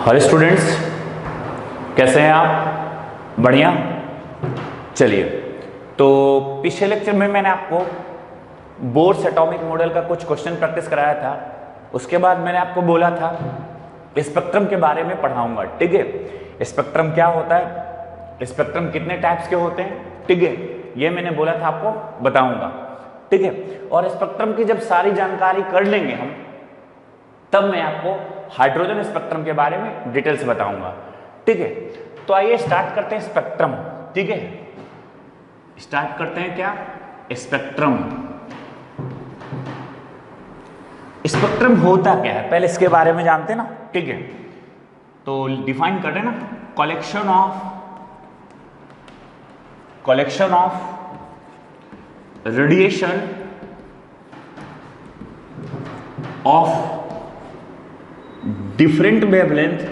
Hello students, कैसे हैं आप? बढ़िया। चलिए, तो पिछले लेक्चर में मैंने आपको बोर्स एटॉमिक मॉडल का कुछ क्वेश्चन प्रैक्टिस कराया था। उसके बाद मैंने आपको बोला था स्पेक्ट्रम के बारे में पढ़ाऊंगा। ठीक है, स्पेक्ट्रम क्या होता है, स्पेक्ट्रम कितने टाइप्स के होते हैं, ठीक है, ये मैंने बोला था आपको बताऊंगा। ठीक है, और स्पेक्ट्रम की जब सारी जानकारी कर लेंगे हम, तब मैं आपको हाइड्रोजन स्पेक्ट्रम के बारे में डिटेल्स बताऊंगा। ठीक है, तो आइए स्टार्ट करते हैं स्पेक्ट्रम। ठीक है, स्टार्ट करते हैं क्या, स्पेक्ट्रम। स्पेक्ट्रम होता क्या है, पहले इसके बारे में जानते हैं ना। ठीक है, तो डिफाइन कर रहे हैं ना, collection of radiation of different wavelength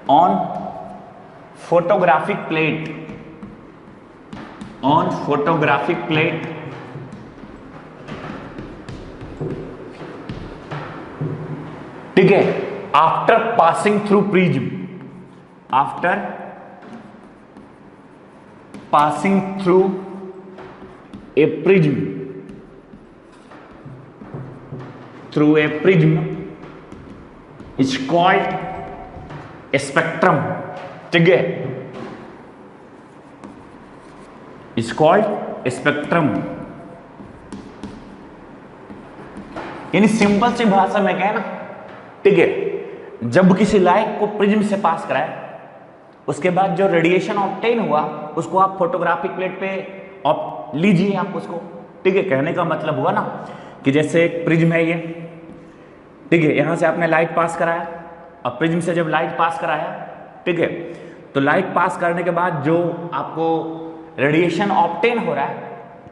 on photographic plate ठीक है, after passing through prism, passing through a prism is called a spectrum. ठीक है, is called a spectrum। यानी सिंपल सी भाषा में कहना, ठीक है, जब किसी लाइट को प्रिज्म से पास कराए, उसके बाद जो रेडिएशन ऑब्टेन हुआ उसको आप फोटोग्राफिक प्लेट पे लीजिए आप उसको। ठीक है, कहने का मतलब हुआ ना कि जैसे एक प्रिज्म है ये, ठीक है, यहां से आपने लाइट पास कराया, अब प्रिज्म से जब लाइट पास कराया, ठीक है, तो लाइट पास करने के बाद जो आपको रेडिएशन ऑब्टेन हो रहा है,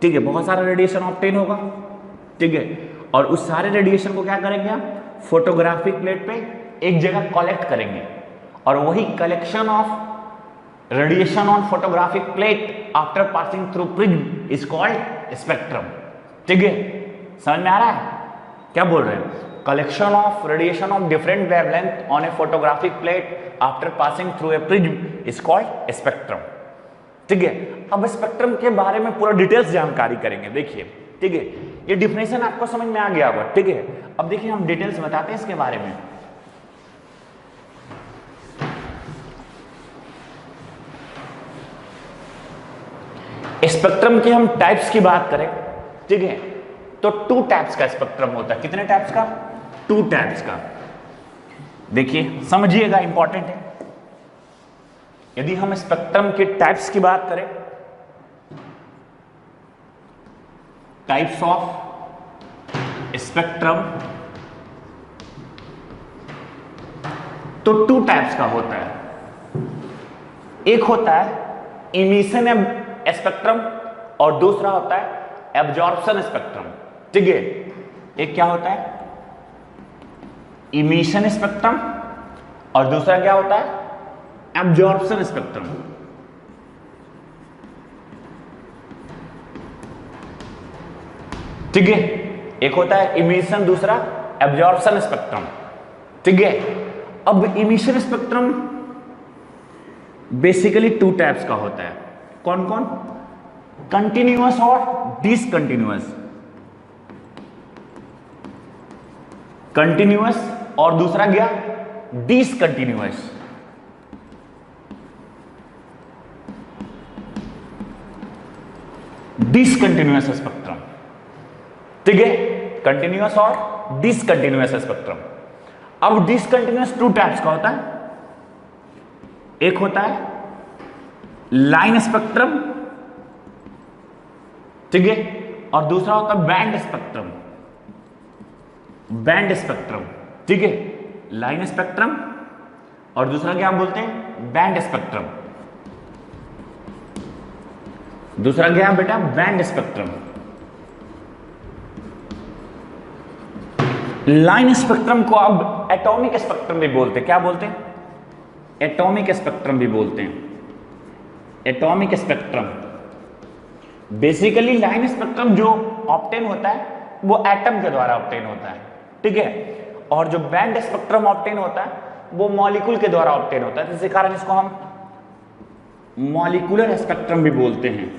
ठीक है, बहुत सारा रेडिएशन ऑब्टेन होगा, ठीक है, और उस सारे रेडिएशन को क्या करेंगे हम, फोटोग्राफिक प्लेट पे एक जगह कलेक्ट करेंगे, और वही collection of radiation on photographic plate after passing through prism is called spectrum. ठीक है, समझ में आ रहा है क्या बोल रहे हैं? Collection of radiation of different wavelength on A photographic plate after passing through a prism is called spectrum. ठीक है, अब स्पेक्ट्रम के बारे में पूरा डिटेल्स जानकारी करेंगे। देखिए, ठीक है, ये डिफिनेशन आपको समझ में आ गया होगा। ठीक है, अब देखिए हम डिटेल्स बताते हैं इसके बारे में। स्पेक्ट्रम के हम टाइप्स की बात करें, ठीक है, तो 2 टाइप्स का स्पेक्ट्रम होता है। कितने टाइप्स का? 2 टाइप्स का। देखिए समझिएगा, इंपॉर्टेंट है। यदि हम स्पेक्ट्रम के टाइप्स की बात करें, टाइप्स ऑफ स्पेक्ट्रम, तो 2 टाइप्स का होता है। एक होता है इमिशन स्पेक्ट्रम और दूसरा होता है एब्जॉर्प्शन स्पेक्ट्रम। ठीक है, एक क्या होता है इमिशन स्पेक्ट्रम और दूसरा क्या होता है एब्जॉर्प्शन स्पेक्ट्रम। ठीक है, एक होता है इमिशन, दूसरा एब्जॉर्प्शन स्पेक्ट्रम। ठीक है, अब इमिशन स्पेक्ट्रम बेसिकली 2 टाइप्स का होता है। कौन कौन? कंटिन्यूअस और डिसकंटिन्यूअस। कंटिन्यूअस और दूसरा क्या? डिसकंटिन्यूअस। Discontinuous spectrum. ठीक है, कंटिन्यूअस और डिसकंटिन्यूअस स्पेक्ट्रम। अब डिसकंटिन्यूअस 2 टाइप्स का होता है। एक होता है लाइन स्पेक्ट्रम, ठीक है, और दूसरा होता है बैंड स्पेक्ट्रम। ठीक है, लाइन स्पेक्ट्रम और दूसरा क्या बोलते हैं? Band spectrum. दूसरा क्या है बेटा? Band spectrum. लाइन स्पेक्ट्रम को अब एटॉमिक स्पेक्ट्रम भी बोलते हैं। क्या बोलते हैं? एटॉमिक स्पेक्ट्रम भी बोलते हैं। Atomic spectrum basically line spectrum जो ऑब्टेन होता है वो एटम के द्वारा ऑब्टेन होता है, ठीक है, और जो बैंड स्पेक्ट्रम ऑब्टेन होता है वो मॉलिक्यूल के द्वारा ऑब्टेन होता है, जिसके कारण इसको हम मॉलिक्यूलर स्पेक्ट्रम भी बोलते हैं,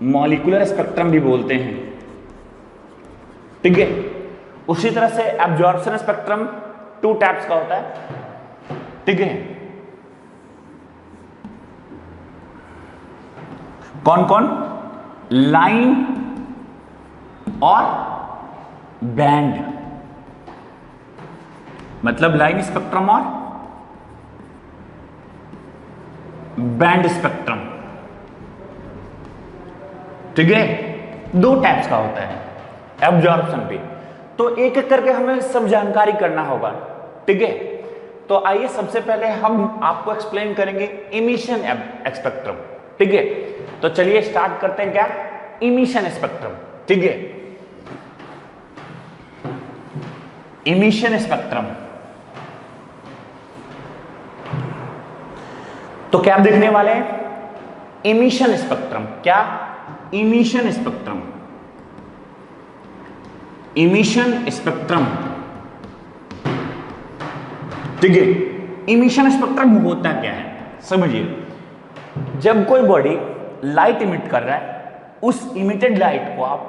मॉलिक्यूलर स्पेक्ट्रम भी बोलते हैं, ठीक है। उसी तरह से एब्जॉर्प्शन स्पेक्ट्रम 2 टाइप्स का होता है, ठीक है। कौन कौन? लाइन और बैंड, मतलब लाइन स्पेक्ट्रम और बैंड स्पेक्ट्रम, ठीक है। 2 टाइप्स का होता है एब्जॉर्प्शन भी। तो एक एक करके हमें सब जानकारी करना होगा, ठीक है। तो आइए सबसे पहले हम आपको एक्सप्लेन करेंगे इमिशन स्पेक्ट्रम, ठीक है। तो चलिए स्टार्ट करते हैं, क्या? इमिशन स्पेक्ट्रम, ठीक है। इमिशन स्पेक्ट्रम, तो क्या देखने वाले हैं? Emission spectrum. क्या? इमिशन स्पेक्ट्रम, इमिशन स्पेक्ट्रम, ठीक है। इमिशन स्पेक्ट्रम होता क्या है समझिए। जब कोई बॉडी लाइट इमिट कर रहा है, उस इमिटेड लाइट को आप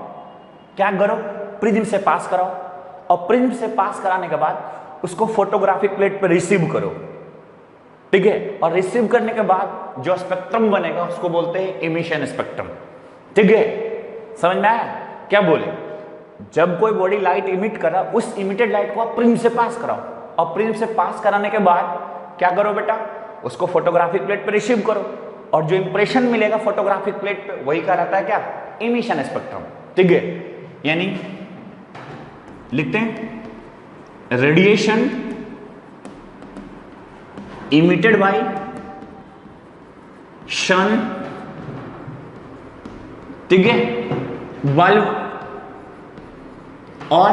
क्या करो? प्रिज्म से पास कराओ, और प्रिज्म से पास कराने के बाद उसको फोटोग्राफिक प्लेट पर रिसीव करो, ठीक है। और रिसीव करने के बाद जो स्पेक्ट्रम बनेगा उसको बोलते हैं इमिशन स्पेक्ट्रम, ठीक है। समझ में आया? क्या बोले? जब कोई बॉडी लाइट इमिट कर रहा है, उस इमिटेड लाइट को आप प्रिज्म से पास कराओ, और प्रिज्म से पास कराने के बाद क्या करो बेटा? उसको फोटोग्राफिक प्लेट पे रिसीव करो, और जो इंप्रेशन मिलेगा फोटोग्राफिक प्लेट पे वही कहलाता है क्या? इमिशन स्पेक्ट्रम, ठीक है। यानी लिखते हैं रेडिएशन इमिटेड बाय सन, ठीक है, बल्ब और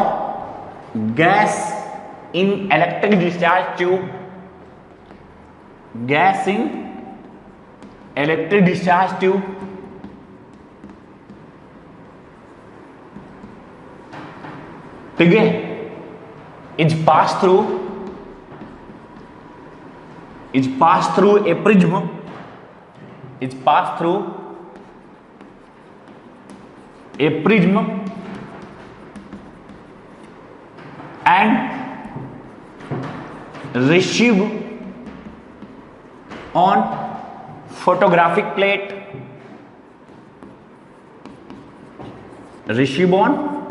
gas in electric discharge tube, gas in electric discharge tube, ठीक है, is pass through a prism, is pass through a prism and receive on photographic plate, receive on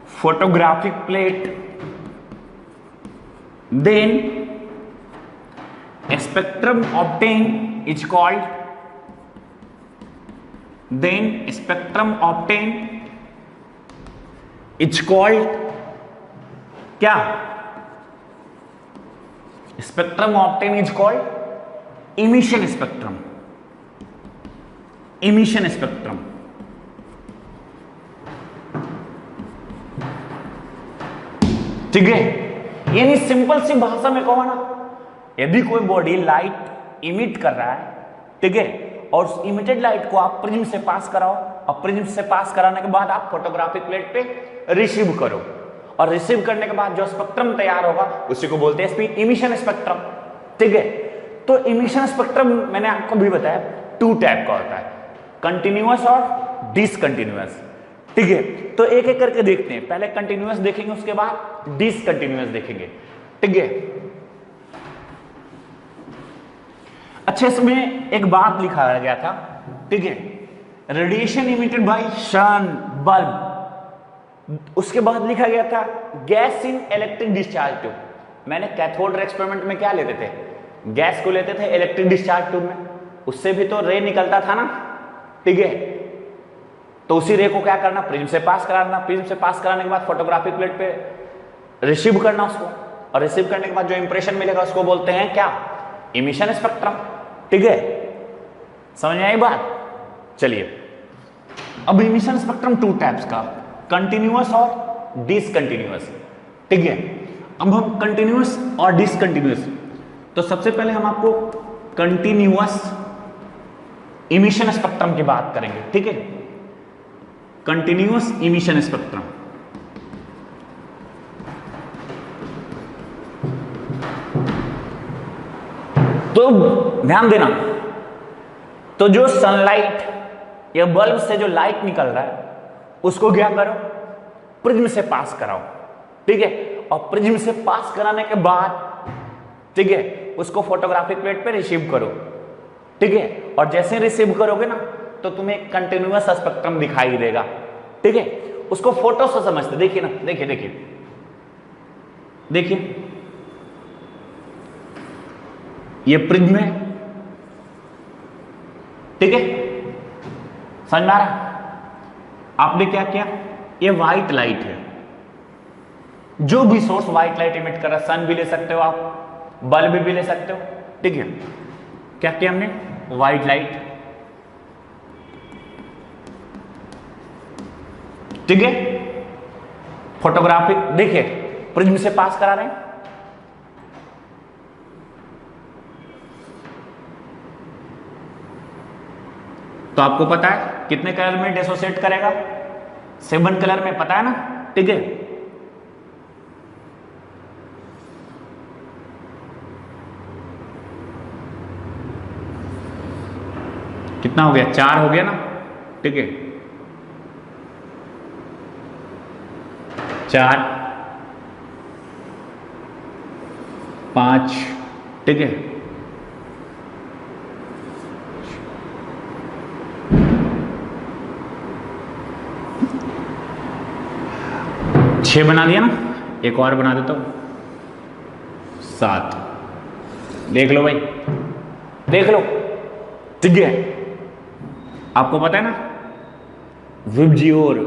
photographic plate, then a spectrum obtained is called, then spectrum obtained is called क्या? Spectrum obtain is called emission spectrum, emission spectrum, ठीक है। यानी simple सी भाषा में कहो ना, यदि कोई बॉडी लाइट इमिट कर रहा है, ठीक है, और उस इमिटेड लाइट को आप प्रिज्म से पास कराओ, और प्रिज्म से पास कराने के बाद आप फोटोग्राफिक प्लेट पे रिसीव करो, और रिसीव करने के बाद जो स्पेक्ट्रम तैयार होगा उसी को बोलते हैं इमिशन स्पेक्ट्रम, ठीक है। तो इमिशन स्पेक्ट्रम मैंने आपको भी बताया 2 टाइप का होता है, कंटिन्यूअस और डिसकंटिन्यूअस, ठीक है। तो एक एक करके देखते हैं, पहले कंटिन्यूअस देखेंगे, उसके बाद डिसकंटिन्यूअस देखेंगे, ठीक है। अच्छा, इसमें एक बात लिखा गया था, ठीक है, radiation emitted by sun, bulb, उसके बाद लिखा गया था gas in electric discharge tube. मैंने कैथोड एक्सपेरिमेंट में क्या लेते थे? गैस को लेते थे इलेक्ट्रिक डिस्चार्ज ट्यूब में, उससे भी तो रे निकलता था ना, ठीक है। तो उसी रे को क्या करना? प्रिज्म से पास कराना, प्रिज्म से पास कराने के बाद फोटोग्राफिक प्लेट पे रिसीव करना उसको, और रिसीव करने के बाद जो इंप्रेशन मिलेगा उसको बोलते हैं क्या? इमिशन स्पेक्ट्रम, ठीक है। समझ में आई बात? चलिए, अब इमिशन स्पेक्ट्रम 2 टाइप्स का, कंटिन्यूअस और डिसकंटिन्यूअस, ठीक है। अब हम कंटिन्यूअस और डिसकंटिन्यूअस, तो सबसे पहले हम आपको कंटिन्यूअस इमिशन स्पेक्ट्रम की बात करेंगे, ठीक है। Continuous emission spectrum. तो ध्यान देना, तो जो सनलाइट या बल्ब से जो लाइट निकल रहा है उसको क्या करो, प्रिज्म से पास कराओ, ठीक है। और प्रिज्म से पास कराने के बाद, ठीक है, उसको फोटोग्राफिक प्लेट पे रिसीव करो, ठीक है। और जैसे रिसीव करोगे ना तो तुम्हें एक कंटिन्यूअस स्पेक्ट्रम दिखाई देगा, ठीक है। उसको फोटो से समझते, देखिए ना, देखिए देखिए देखिए, ये प्रिज्म है, ठीक है, समझ में आ रहा। आपने क्या किया, ये व्हाइट लाइट है, जो भी सोर्स व्हाइट लाइट इमिट कर रहा है, सन भी ले सकते हो आप, बल्ब भी ले सकते हो, ठीक है। क्या किया हमने, व्हाइट लाइट, ठीक है, फोटोग्राफिक, देखिए प्रिज्म से पास करा रहे हैं, तो आपको पता है कितने कलर में डिसोसिएट करेगा, 7 कलर में, पता है ना, ठीक है। कितना हो गया, 4 हो गया ना, ठीक है, 4 5, ठीक है, 6 बना दिया ना, एक और बना देता हूं, 7, देख लो भाई, देख लो, ठीक है। आपको पता है ना, विबजियोर,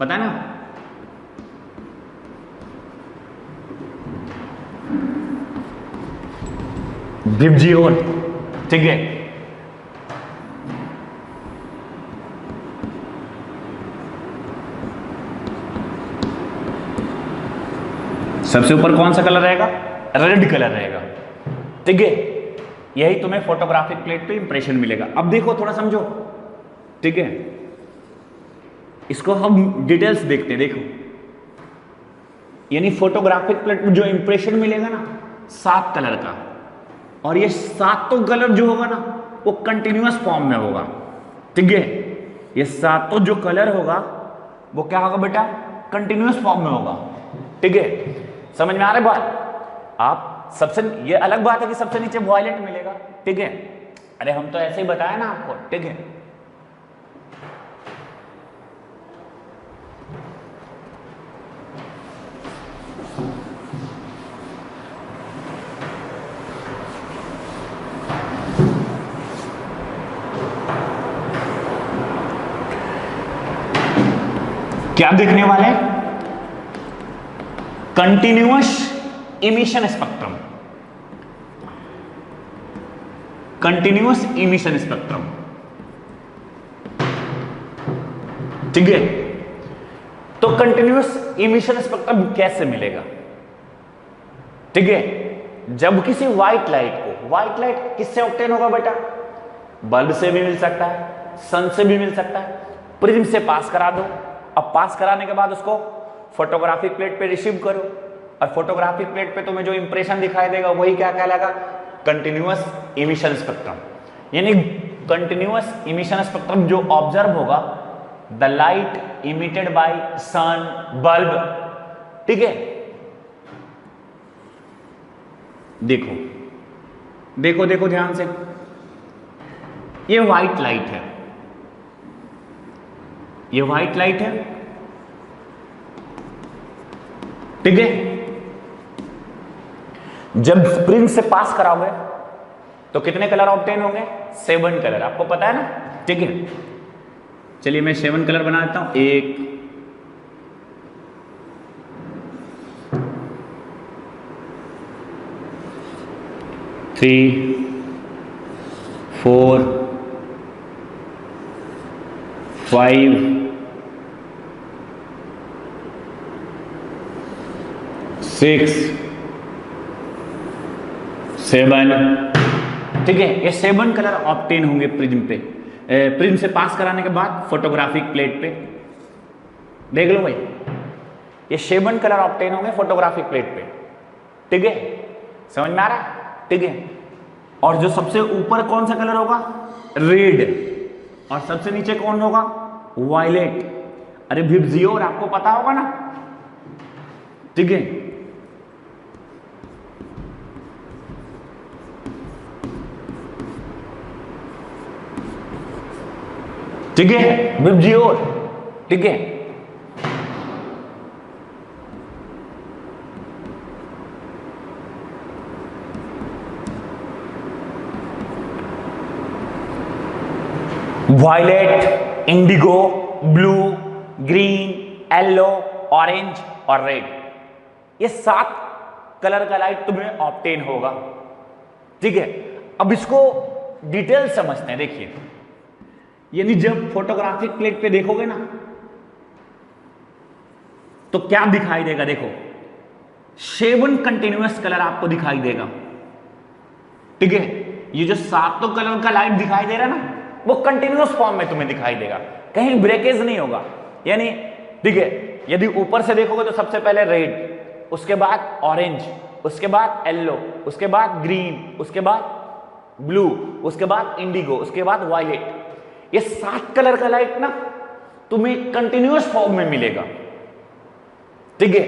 पता है ना, विबजियोर, ठीक है। सबसे ऊपर कौन सा कलर रहेगा, रेड कलर रहेगा, ठीक है। यही तुम्हें फोटोग्राफिक प्लेट पे इंप्रेशन मिलेगा। अब देखो, थोड़ा समझो, ठीक है, इसको हम डिटेल्स देखते हैं, देखो, यानी फोटोग्राफिक प्लेट में जो इंप्रेशन मिलेगा ना, 7 कलर का, और ये 7 कलर जो होगा ना वो कंटिन्यूअस फॉर्म में होगा, ठीक है। ये 7 जो कलर होगा वो क्या होगा बेटा, कंटिन्यूअस फॉर्म में होगा, ठीक है। समझ में आ रहा है बात। आप सबसे, ये अलग बात है कि सबसे नीचे वॉयलेट मिलेगा, ठीक है, अरे हम तो ऐसे ही बताया ना आपको, ठीक है। क्या देखने वाले, continuous emission spectrum, continuous emission spectrum, ठीक है। तो कंटिन्यूअस इमिशन स्पेक्ट्रम कैसे मिलेगा, ठीक है। जब किसी व्हाइट लाइट को, व्हाइट लाइट किससे ऑब्टेन होगा बेटा, बल्ब से भी मिल सकता है, सन से भी मिल सकता है, प्रिज्म से पास करा दो। अब पास कराने के बाद उसको फोटोग्राफिक प्लेट पे रिसीव करो, और फोटोग्राफिक प्लेट पे तुम्हें जो इंप्रेशन दिखाई देगा वही क्या कहलाएगा, कंटिन्यूअस इमिशन स्पेक्ट्रम। यानी कंटिन्यूअस इमिशन स्पेक्ट्रम जो ऑब्जर्व होगा, the light emitted by sun, bulb, ठीक है। देखो देखो देखो ध्यान से, ये व्हाइट लाइट है, ये व्हाइट लाइट है, ठीक है। जब प्रिज्म से पास कराओगे तो कितने कलर ऑब्टेन होंगे, 7 कलर, आपको पता है ना, ठीक है। चलिए मैं 7 कलर बना देता हूं, 1 3 4 5 6 7, ठीक है। ये 7 कलर ऑब्टेन होंगे प्रिज्म पे। प्रिज्म से पास कराने के बाद फोटोग्राफिक प्लेट पे, देख लो भाई, ये शेबन कलर ऑब्टेन होंगे फोटोग्राफिक प्लेट पे, ठीक है, समझ में आ रहा है, ठीक है। और जो सबसे ऊपर कौन सा कलर होगा, रेड, और सबसे नीचे कौन होगा, वायलेट। अरे विबजियोर आपको पता होगा ना, ठीक है। ठीक है, विबजियोर, ठीक है। Violet, indigo, blue, green, yellow, orange और रेड, ये 7 कलर का लाइट तुम्हें ऑब्टेन होगा, ठीक है। अब इसको डिटेल समझते हैं, देखिए, यानी जब फोटोग्राफिक प्लेट पे देखोगे ना तो क्या दिखाई देगा, देखो 7 कंटिन्यूअस कलर आपको दिखाई देगा, ठीक है। ये जो 7 कलर का लाइट दिखाई दे रहा है ना, वो कंटिन्यूअस फॉर्म में तुम्हें दिखाई देगा, कहीं ब्रेकेज नहीं होगा, यानी ठीक है। यदि ऊपर से देखोगे तो सबसे पहले रेड, उसके बाद ऑरेंज, उसके बाद येलो, उसके बाद ग्रीन, उसके बाद ब्लू, उसके बाद इंडिगो, उसके बाद वायलेट। ये 7 कलर का लाइट ना तुम्हें कंटिन्यूअस फॉर्म में मिलेगा, ठीक है,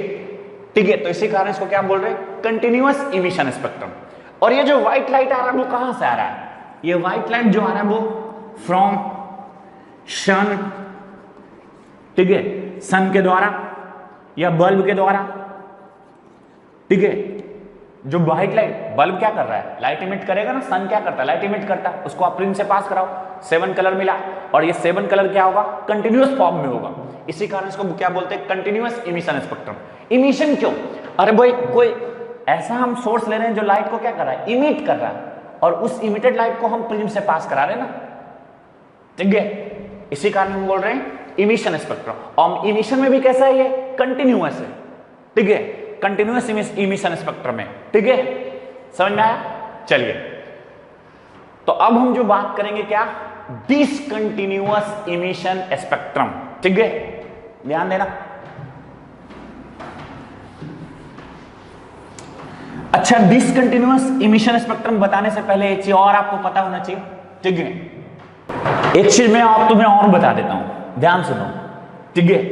ठीक है। तो इसी कारण इसको क्या बोल रहे हैं, कंटिन्यूअस इमिशन स्पेक्ट्रम। और ये जो व्हाइट लाइट आ रहा है वो कहां से आ रहा है, ये व्हाइट लाइट जो आ रहा है वो फ्रॉम सन, ठीक है, सन के द्वारा या बल्ब के द्वारा, ठीक है। जो व्हाइट लाइट, बल्ब क्या कर रहा है, लाइट इमिट करेगा ना, सन क्या करता है, लाइट इमिट करता है, उसको आप प्रिज्म से पास कराओ, 7 कलर मिला, और ये 7 कलर क्या होगा, कंटिन्यूअस फॉर्म में होगा। इसी कारण इसको क्या बोलते हैं, कंटिन्यूअस इमिशन स्पेक्ट्रम। इमिशन क्यों, अरे भाई कोई ऐसा हम सोर्स ले रहे हैं जो लाइट को क्या कर रहा है, इमिट कर रहा है, और उस इमिटेड लाइट को हम प्रिज्म से पास करा रहे हैं ना, ठीक है। इसी कारण हम बोल रहे हैं इमिशन स्पेक्ट्रम। और इमिशन में भी कैसा है, ये कंटिन्यूअस है, ठीक है, कंटिन्यूअस इमिशन स्पेक्ट्रम है, ठीक है, समझ में आया। चलिए, तो अब हम जो बात करेंगे क्या, डिसकंटिन्यूअस इमिशन स्पेक्ट्रम, ठीक है, ध्यान देना। अच्छा, डिसकंटिन्यूअस इमिशन स्पेक्ट्रम बताने से पहले एक चीज और आपको पता होना चाहिए, ठीक है। एक चीज मैं आप तुम्हें और बता देता हूं, ध्यान सुनो, ठीक है,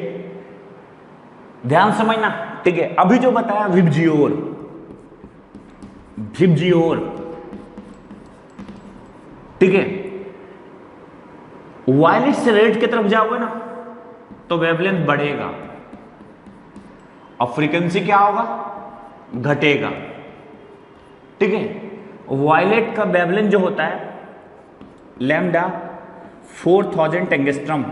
ध्यान समझना, ठीक है। अभी जो बताया विबजियोर, विबजियोर, ठीक है, वायलेट से रेड की तरफ जाओगे ना तो वेवलेंथ बढ़ेगा और फ्रीक्वेंसी क्या होगा, घटेगा, ठीक है। वायलेट का वेवलेंथ जो होता है लैम्डा 4000 एंगस्ट्रॉम,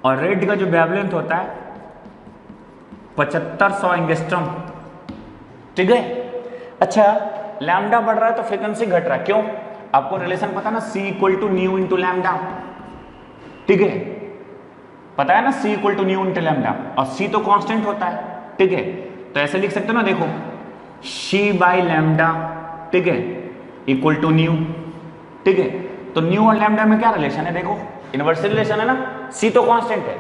और रेड का जो वेवलेंथ होता है 7500 एंगस्ट्रॉम, ठीक है। अच्छा, लैम्डा बढ़ रहा है तो फ्रीक्वेंसी घट रहा है, क्यों, आपको रिलेशन पता ना, C = न्यू इंटू लैम्डा, ठीक है, पता है ना, C = न्यू इंटू लैम्डा, और C तो कांस्टेंट होता है, ठीक है। तो ऐसे लिख सकते हो ना, देखो C/λ, ठीक है, = न्यू, ठीक है। तो न्यू और लैम्डा में क्या रिलेशन है, देखो इनवर्सल रिलेशन है ना, C तो कांस्टेंट है,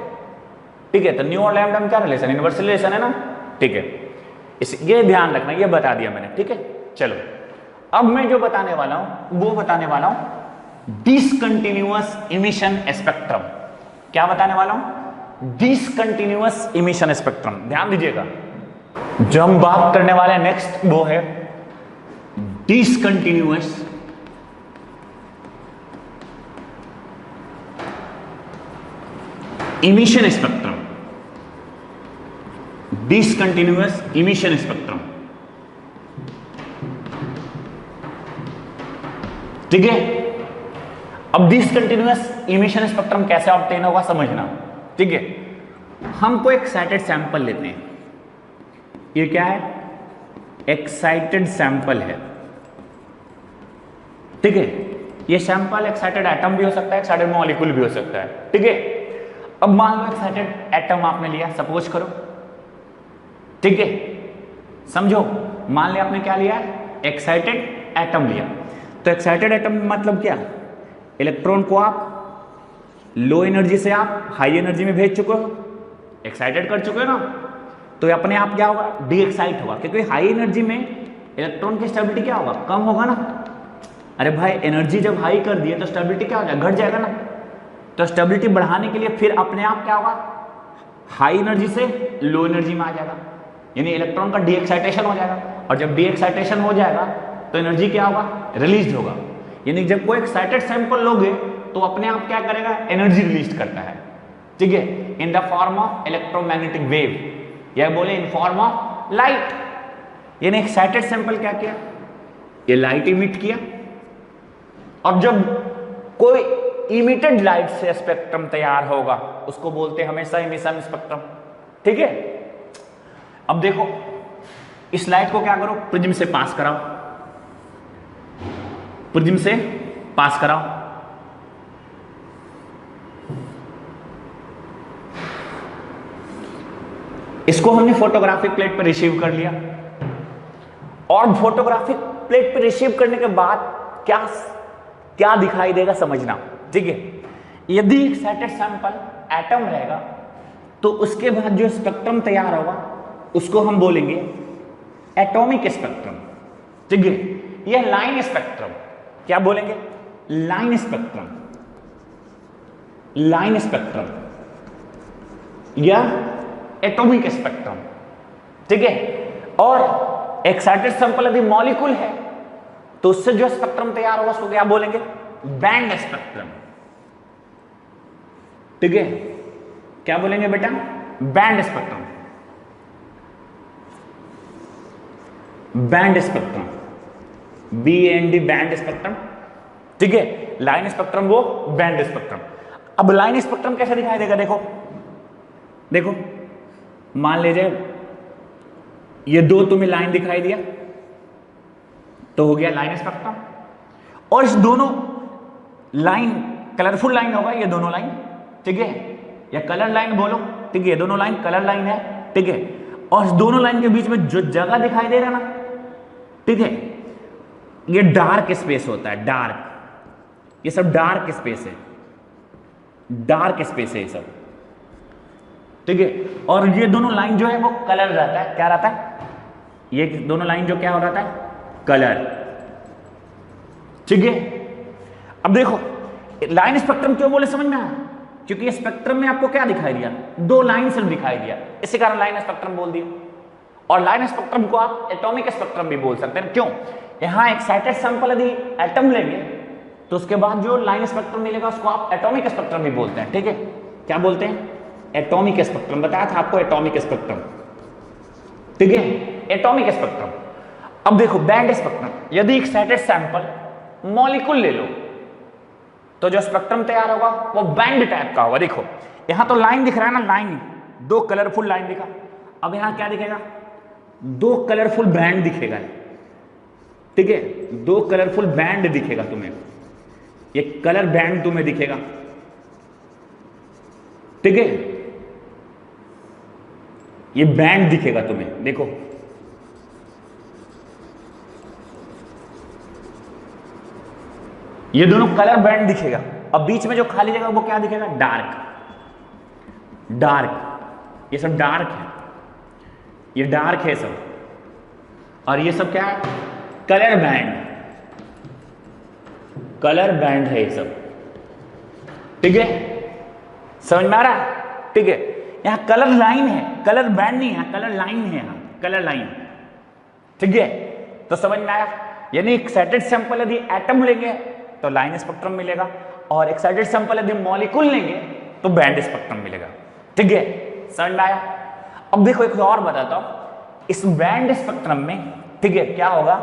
ठीक है, तो न्यू और लैम्डा में क्या रिलेशन, इनवर्सल रिलेशन है ना, ठीक है। ये ध्यान रखना, ये बता दिया मैंने, ठीक है। चलो, अब मैं जो बताने वाला हूं वो बताने वाला हूं डिसकंटिन्यूअस इमिशन स्पेक्ट्रम। क्या बताने वाला हूं, डिसकंटिन्यूअस इमिशन स्पेक्ट्रम। ध्यान दीजिएगा, जो हम बात करने वाले हैं नेक्स्ट वो है discontinuous emission spectrum, discontinuous emission spectrum, ठीक है। अब डिसकंटिन्यूअस इमिशन स्पेक्ट्रम कैसे ऑब्टेन होगा समझना, ठीक है। हमको एक्साइटेड सैंपल लेते हैं, ये क्या है, एक्साइटेड सैंपल है, ठीक है। ये सैंपल एक्साइटेड एटम भी हो सकता है, एक्साइटेड मॉलिक्यूल भी हो सकता है, ठीक है। अब मान लो एक्साइटेड एटम आपने लिया, सपोज करो, ठीक है, समझो, मान लिया आपने क्या लिया, एक्साइटेड एटम लिया। तो एक्साइटेड एटम मतलब क्या, इलेक्ट्रॉन को आप लो एनर्जी से आप हाई एनर्जी में भेज चुके हो, एक्साइटेड कर चुके हो ना, तो अपने आप क्या होगा, डी एक्साइट होगा, क्योंकि हाई एनर्जी में इलेक्ट्रॉन की स्टेबिलिटी क्या होगा, कम होगा ना। अरे भाई एनर्जी जब हाई कर दिए तो स्टेबिलिटी क्या हो जाएगा, घट जाएगा ना। तो स्टेबिलिटी बढ़ाने के लिए फिर अपने आप क्या होगा, हाई एनर्जी से लो एनर्जी में आ जाएगा, यानी इलेक्ट्रॉन का डी एक्साइटेशन हो जाएगा। और जब डी एक्साइटेशन हो जाएगा तो एनर्जी क्या होगा, रिलीज होगा। यानी जब कोई एक्साइटेड सैंपल लोगे तो अपने आप क्या करेगा, एनर्जी रिलीज करता है, ठीक है, in the form of electromagnetic wave, या बोले इन फॉर्म ऑफ लाइट। यानी एक्साइटेड सैंपल क्या किया, ये लाइट इमिट किया, और जब कोई इमिटेड लाइट से स्पेक्ट्रम तैयार होगा उसको बोलते हैं हमेशा इमिशन स्पेक्ट्रम, ठीक है। अब देखो इस लाइट को क्या करो, प्रिज्म से पास कराओ, प्रिज्म से पास कराओ। इसको हमने फोटोग्राफिक प्लेट पर रिसीव कर लिया, और फोटोग्राफिक प्लेट पर रिसीव करने के बाद क्या क्या दिखाई देगा समझना, ठीक है। यदि एक्साइटेड सैंपल एटम रहेगा तो उसके बाद जो स्पेक्ट्रम तैयार होगा उसको हम बोलेंगे एटॉमिक स्पेक्ट्रम, ठीक है। यह लाइन स्पेक्ट्रम, क्या बोलेंगे, लाइन स्पेक्ट्रम, लाइन स्पेक्ट्रम या एटॉमिक स्पेक्ट्रम, ठीक है। और एक्साइटेड सैंपल यदि मॉलिक्यूल है तो उससे जो स्पेक्ट्रम तैयार होगा उसको क्या बोलेंगे, बैंड स्पेक्ट्रम, ठीक है। क्या बोलेंगे बेटा, band spectrum, band spectrum, BAND band spectrum, ठीक है। लाइन स्पेक्ट्रम वो बैंड स्पेक्ट्रम। अब लाइन स्पेक्ट्रम कैसे दिखाई देगा, देखो देखो, मान लीजिए ये दो तुम्हें लाइन दिखाई दिया तो हो गया लाइन स्पेक्ट्रम, और इस दोनों लाइन कलरफुल लाइन होगा, ये दोनों लाइन, ठीक है, या कलर लाइन बोलो, ठीक है, ये दोनों लाइन कलर लाइन है, ठीक है। और इस दोनों लाइन के बीच में जो जगह दिखाई दे रहा ना, ठीक है, ये डार्क स्पेस होता है, डार्क, ये सब डार्क स्पेस है, डार्क स्पेस है ये सब, ठीक है। और ये दोनों लाइन जो है वो कलर रहता है, क्या रहता है, ये दोनों लाइन जो क्या हो रहता है, कलर, ठीक है। अब देखो लाइन स्पेक्ट्रम क्यों बोले, समझ में आया, क्योंकि स्पेक्ट्रम में आपको क्या दिखाई दिया, दो लाइन से दिखाई दिया, इसी कारण लाइन स्पेक्ट्रम बोल दिया। और लाइन स्पेक्ट्रम को आप एटॉमिक स्पेक्ट्रम भी बोल सकते हैं, क्यों, यहां एक्साइटेड सैंपल यदि एटम लेंगे तो उसके बाद जो लाइन स्पेक्ट्रम मिलेगा उसको आप एटॉमिक स्पेक्ट्रम भी बोलते हैं, ठीक है। क्या बोलते हैं, एटॉमिक स्पेक्ट्रम, बताया था आपको एटॉमिक स्पेक्ट्रम, ठीक है, एटॉमिक स्पेक्ट्रम। अब देखो बैंड स्पेक्ट्रम, यदि एक्साइटेड सैंपल मॉलिक्यूल ले लो तो जो स्पेक्ट्रम तैयार होगा वो बैंड टाइप का होगा। देखो यहां तो लाइन दिख रहा है ना, लाइन, दो कलरफुल लाइन दिखा, अब यहां क्या दिखेगा, दो कलरफुल बैंड दिखेगा, ठीक है, दो कलरफुल बैंड दिखेगा तुम्हें, ये कलर बैंड तुम्हें दिखेगा, ठीक है, ये बैंड दिखेगा तुम्हें, देखो ये दोनों कलर बैंड दिखेगा। अब बीच में जो खाली जगह वो क्या दिखेगा, डार्क, डार्क, ये सब डार्क है, ये डार्क है सब, और ये सब क्या है, कलर बैंड, कलर बैंड है ये सब, ठीक है, समझ में आ रहा है, ठीक है। यहां कलर लाइन है, कलर बैंड नहीं है, कलर लाइन है, यहां कलर लाइन, ठीक है। तो समझ में आया, यानी एक्साइटेड सैंपल यदि एटम लेंगे तो लाइन स्पेक्ट्रम मिलेगा, और एक्साइटेड सैंपल यदि मॉलिक्यूल लेंगे तो बैंड स्पेक्ट्रम मिलेगा, ठीक है, समझ में आया। अब देखो एक और बताता हूं, इस बैंड स्पेक्ट्रम में, ठीक है, क्या होगा,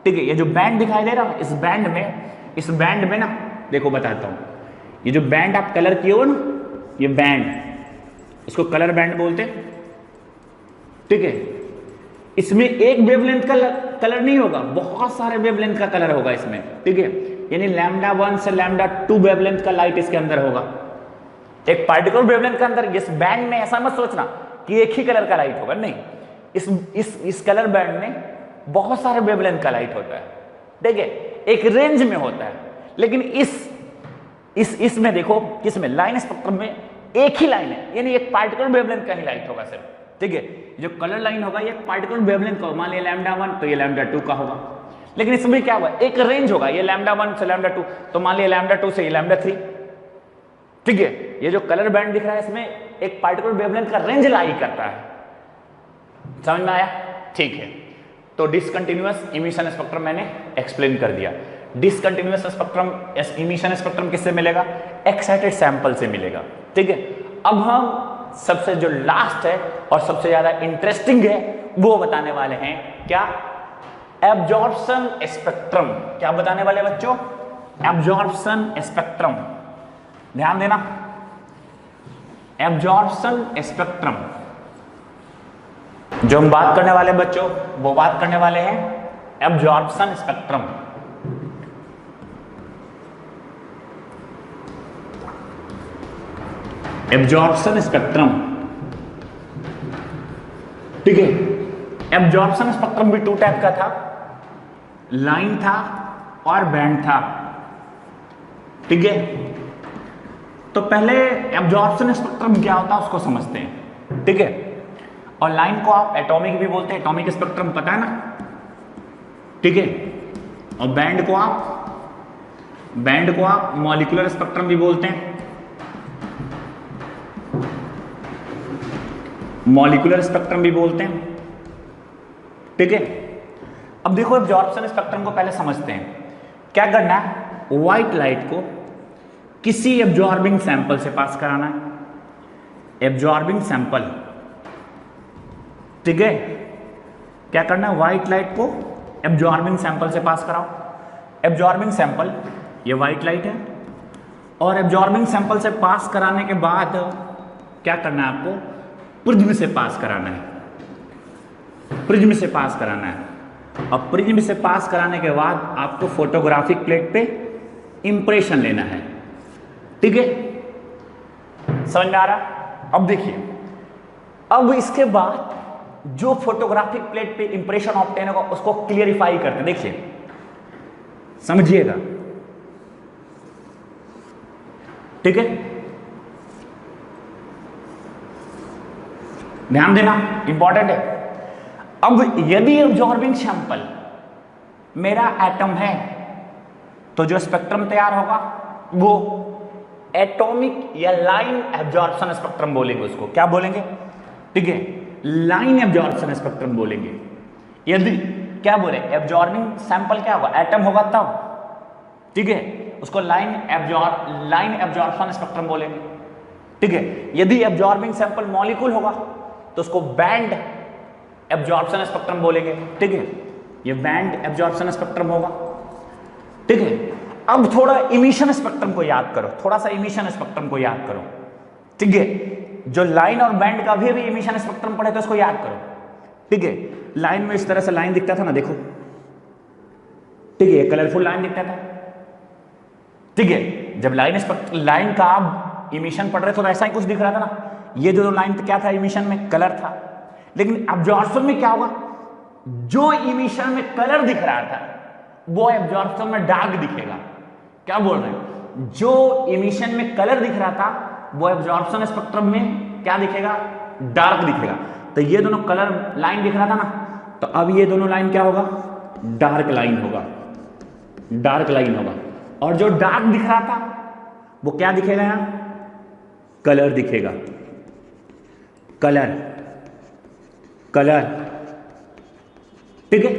ठीक है, ये जो बैंड दिखाई दे रहा है इस बैंड में ना, देखो बताता हूं, ये जो बैंड आप कलर किए हो ना, ये बैंड, इसको कलर बैंड बोलते हैं, ठीक है। इसमें एक वेवलेंथ का कलर नहीं होगा, बहुत सारे वेवलेंथ का कलर होगा इसमें, ठीक है, यानी λ1 से λ2 वेवलेंथ का लाइट इसके अंदर होगा, एक पार्टिकुलर वेवलेंथ के अंदर। इस बैंड में ऐसा मत सोचना कि एक ही कलर का लाइट होगा, नहीं, इस कलर बैंड में बहुत सारे वेवलेंथ का लाइट होता है, ठीक है, एक रेंज में होता है। लेकिन इस इसमें देखो, किसमें, लाइन स्पेक्ट्रम में एक ही लाइन है, यानी एक पार्टिकुलर वेवलेंथ का ही लाइट होगा सिर्फ, ठीक है। जो कलर लाइन होगा ये पार्टिकुलर वेवलेंथ का, मान लिया λ1 तो ये λ2 का होगा। लेकिन इसमें क्या होगा, एक रेंज होगा, ये λ1 से λ2, तो मान लिया λ2 से ये λ3, ठीक है। ये जो कलर बैंड दिख रहा है इसमें एक पार्टिकुलर वेवलेंथ का रेंज लाई करता है, समझ में आया, ठीक है। तो डिसकंटिन्यूअस इमिशन स्पेक्ट्रम मैंने एक्सप्लेन कर दिया। डिसकंटिन्यूअस स्पेक्ट्रम, इमिशन स्पेक्ट्रम किससे मिलेगा, एक्साइटेड सैंपल से मिलेगा, ठीक है। अब हम सबसे जो लास्ट है और सबसे ज्यादा इंटरेस्टिंग है वो बताने वाले हैं, क्या, एब्जॉर्प्शन स्पेक्ट्रम। क्या बताने वाले बच्चों, एब्जॉर्प्शन स्पेक्ट्रम, ध्यान देना, एब्जॉर्प्शन स्पेक्ट्रम। जो हम बात करने वाले बच्चों वो बात करने वाले हैं एब्जॉर्प्शन स्पेक्ट्रम। एब्जॉर्प्शन स्पेक्ट्रम, ठीक है। एब्जॉर्प्शन स्पेक्ट्रम भी 2 टाइप का था, लाइन था और बैंड था, ठीक है। तो पहले एब्जॉर्प्शन स्पेक्ट्रम क्या होता है उसको समझते हैं, ठीक है। और लाइन को आप एटॉमिक भी बोलते हैं, एटॉमिक स्पेक्ट्रम पता है ना, ठीक है। और बैंड को आप मॉलिक्यूलर स्पेक्ट्रम भी बोलते हैं, मॉलिक्यूलर स्पेक्ट्रम भी बोलते हैं, ठीक है। अब देखो एब्जॉर्प्शन स्पेक्ट्रम को पहले समझते हैं। क्या करना है, व्हाइट लाइट को किसी एब्जॉर्बिंग सैंपल से पास कराना है, एब्जॉर्बिंग सैंपल, ठीक है। क्या करना है, व्हाइट लाइट को एब्जॉर्बिंग सैंपल से पास कराओ। एब्जॉर्बिंग सैंपल, ये व्हाइट लाइट है, और एब्जॉर्बिंग सैंपल से पास कराने के बाद क्या करना है, आपको प्रिज्म से पास कराना है, प्रिज्म से पास कराना है। और प्रिज्म से पास कराने के बाद आपको फोटोग्राफिक प्लेट पे इंप्रेशन लेना है, ठीक है, समझ में आ रहा। अब देखिए, अब इसके बाद जो फोटोग्राफिक प्लेट पे इंप्रेशन ऑब्टेन होगा उसको क्लियरिफाई करते हैं, देखिए समझिएगा, ठीक है, ध्यान देना, इंपॉर्टेंट है। अब यदि एब्जॉर्बिंग सैंपल मेरा एटम है तो जो स्पेक्ट्रम तैयार होगा वो एटॉमिक या लाइन एब्जॉर्प्शन स्पेक्ट्रम बोलेंगे, उसको क्या बोलेंगे, ठीक है, लाइन एब्जॉर्प्शन स्पेक्ट्रम बोलेंगे। यदि क्या बोले, एब्जॉर्बिंग सैंपल क्या होगा, एटम होगा तब, ठीक है, उसको लाइन एब्जॉर्प्शन स्पेक्ट्रम बोलेंगे, ठीक है। यदि एब्जॉर्बिंग सैंपल मॉलिक्यूल होगा तो उसको बैंड एब्जॉर्प्शन स्पेक्ट्रम बोलेंगे, ठीक है, ये बैंड एब्जॉर्प्शन स्पेक्ट्रम होगा, ठीक है। अब थोड़ा इमिशन स्पेक्ट्रम को याद करो, थोड़ा सा इमिशन स्पेक्ट्रम को याद करो, ठीक है। जो लाइन और बैंड का भी इमिशन स्पेक्ट्रम पढ़े तो इसको याद करो, ठीक है। लाइन में इस तरह से लाइन दिखता था ना, देखो, ठीक है, कलरफुल लाइन दिखता था, ठीक है। जब लाइन का आप इमिशन पढ़ रहे थे तो ऐसा ही कुछ दिख रहा था ना, ये जो लाइन क्या था, इमिशन में कलर था। लेकिन एब्जॉर्प्शन में क्या होगा, जो इमिशन में कलर दिख रहा था वो एब्जॉर्प्शन में डार्क दिखेगा। क्या बोल रहे हैं, जो इमिशन में कलर दिख रहा था वो एब्जॉर्प्शन स्पेक्ट्रम में क्या दिखेगा, डार्क दिखेगा। तो ये दोनों कलर लाइन दिख रहा था ना, तो अब ये दोनों लाइन क्या होगा, डार्क लाइन होगा, डार्क लाइन होगा। और जो डार्क दिख रहा था वो क्या दिखेगा, यहां कलर दिखेगा, कलर, ठीक है।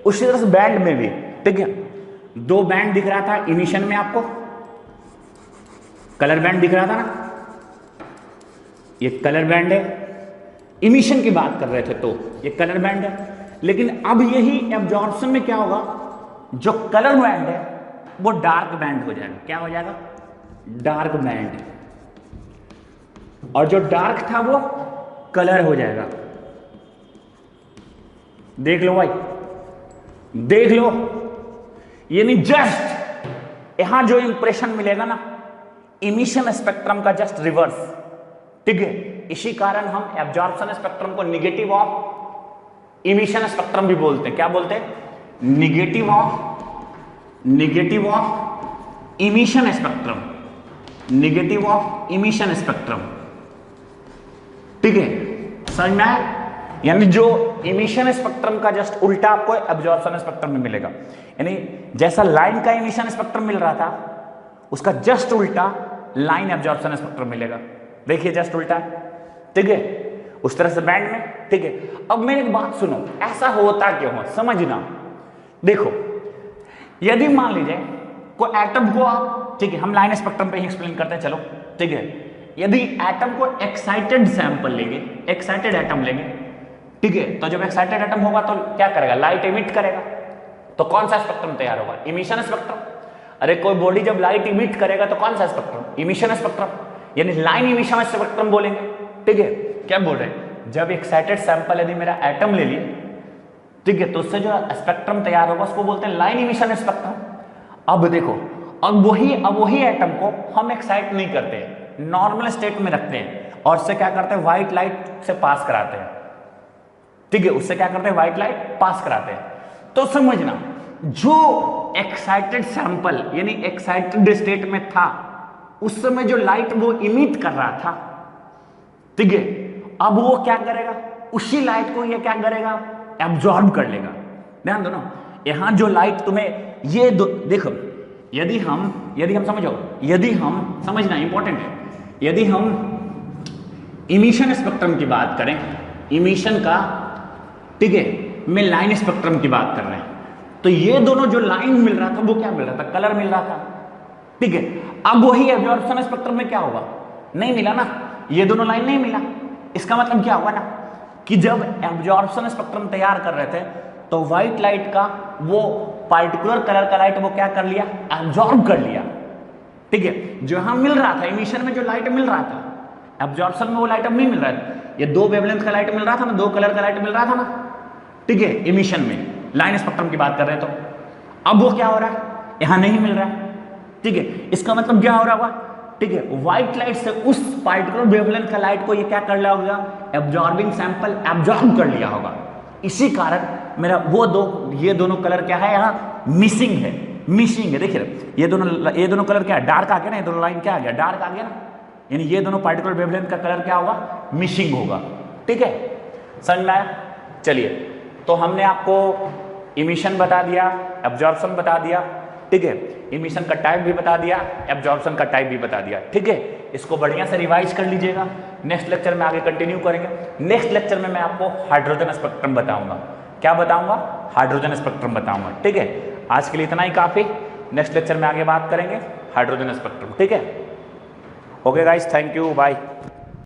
उसी तरह से बैंड में भी, ठीक है, 2 बैंड दिख रहा था इमिशन में, आपको कलर बैंड दिख रहा था ना, ये कलर बैंड है, इमिशन की बात कर रहे थे तो ये कलर बैंड है। लेकिन अब यही एब्जॉर्प्शन में क्या होगा, जो कलर बैंड है वो डार्क बैंड हो जाएगा। क्या हो जाएगा, डार्क बैंड, और जो डार्क था वो कलर हो जाएगा। देख लो भाई, देख लो, यानी जस्ट यहां जो इंप्रेशन मिलेगा ना, इमिशन स्पेक्ट्रम का जस्ट रिवर्स, ठीक है। इसी कारण हम एब्जॉर्प्शन स्पेक्ट्रम को निगेटिव ऑफ इमिशन स्पेक्ट्रम भी बोलते हैं। क्या बोलते हैं, negative of emission spectrum, negative of emission spectrum. ठीक है, समझ में आया? यानी जो इमिशन स्पेक्ट्रम का जस्ट उल्टा आपको एब्जॉर्प्शन स्पेक्ट्रम में मिलेगा। यानी जैसा लाइन का इमिशन स्पेक्ट्रम मिल रहा था उसका जस्ट उल्टा लाइन एब्जॉर्प्शन स्पेक्ट्रम मिलेगा। देखिए जस्ट उल्टा, ठीक है, उस तरह से बैंड में। ठीक है, अब मेरी एक बात सुनो, ऐसा होता क्यों है समझना। देखो यदि मान लीजिए कोई एटम को आप, ठीक है, हम लाइन स्पेक्ट्रम पे ही एक्सप्लेन करते हैं, चलो ठीक है। यदि एटम को एक्साइटेड सैंपल लेंगे, एक्साइटेड एटम लेंगे, ठीक है, तो जब एक्साइटेड एटम होगा तो क्या करेगा, लाइट इमिट करेगा। तो कौन सा स्पेक्ट्रम तैयार होगा, इमिशन स्पेक्ट्रम। अरे कोई बॉडी जब लाइट इमिट करेगा तो कौन सा स्पेक्ट्रम, इमिशन स्पेक्ट्रम, यानी लाइन इमिशन स्पेक्ट्रम बोलेंगे। ठीक है, क्या बोल रहे हैं, जब एक्साइटेड सैंपल यदि मेरा एटम ले लिए, ठीक है, तो उससे जो स्पेक्ट्रम तैयार होगा उसको बोलते हैं लाइन इमिशन स्पेक्ट्रम। अब देखो, अब वही एटम को हम एक्साइट नहीं करते, नॉर्मल स्टेट में रखते हैं और उससे क्या करते हैं, व्हाइट लाइट से पास कराते हैं। ठीक है, उससे क्या करते हैं, व्हाइट लाइट पास कराते हैं। तो समझना, जो एक्साइटेड सैंपल यानी एक्साइटेड स्टेट में था उस समय जो लाइट वो इमिट कर रहा था, ठीक है, अब वो क्या करेगा, उसी लाइट को ये क्या करेगा, एब्जॉर्ब कर लेगा। ध्यान दो ना, यहां जो लाइट तुम्हें ये देखो, यदि हम समझो, यदि हम समझना इंपॉर्टेंट है, यदि हम इमिशन स्पेक्ट्रम की बात करें, इमिशन का, ठीक है, मैं लाइन स्पेक्ट्रम की बात कर रहे हैं, तो ये दोनों जो लाइन मिल रहा था वो क्या मिल रहा था, कलर मिल रहा था। ठीक है, अब वही एब्जॉर्प्शन स्पेक्ट्रम में क्या होगा, नहीं मिला ना, ये दोनों लाइन नहीं मिला। इसका मतलब क्या होगा ना कि जब एब्जॉर्प्शन स्पेक्ट्रम तैयार कर रहे थे तो व्हाइट लाइट का वो पार्टिकुलर कलर का लाइट वो क्या कर लिया, एब्जॉर्ब कर लिया। ठीक है, जो यहां मिल रहा था इमिशन में जो लाइट मिल रहा था, एब्जॉर्प्शन में वो लाइट अब नहीं मिल रहा था। ये दो वेवलेंथ का लाइट मिल रहा था ना, दो कलर का लाइट मिल रहा था ना, ठीक है, इमिशन में लाइन स्पेक्ट्रम की बात कर रहे हैं। तो अब वो क्या हो रहा है, यहां नहीं मिल रहा है। ठीक है, इसका मतलब क्या हो रहा होगा, ठीक है, व्हाइट लाइट से उस पार्टिकुलर वेवलेंथ का लाइट को ये क्या कर लिया होगा, एब्जॉर्बिंग सैंपल एब्जॉर्ब कर लिया होगा। इसी कारण मेरा ये दोनों कलर क्या है, यहां मिसिंग है, मिसिंग है। देखिए ये दोनों कलर क्या है, डार्क आ गया ना, ये दोनों लाइन क्या आ गया, डार्क आ गया ना, यानी ये दोनों पार्टिकुलर वेवलेंथ का कलर क्या होगा, मिसिंग होगा। ठीक है, समझ में आया? चलिए, तो हमने आपको इमिशन बता दिया, एब्जॉर्प्शन बता दिया, ठीक है, इमिशन का टाइप भी बता दिया, एब्जॉर्प्शन का टाइप भी बता दिया। ठीक है, इसको बढ़िया से रिवाइज कर लीजिएगा, नेक्स्ट लेक्चर में आगे कंटिन्यू करेंगे। नेक्स्ट लेक्चर में मैं आपको हाइड्रोजन स्पेक्ट्रम बताऊंगा। क्या बताऊंगा, हाइड्रोजन स्पेक्ट्रम बताऊंगा। ठीक है, आज के लिए इतना ही काफी, नेक्स्ट लेक्चर में आगे बात करेंगे हाइड्रोजन स्पेक्ट्रम। ठीक है, okay guys, thank you, bye.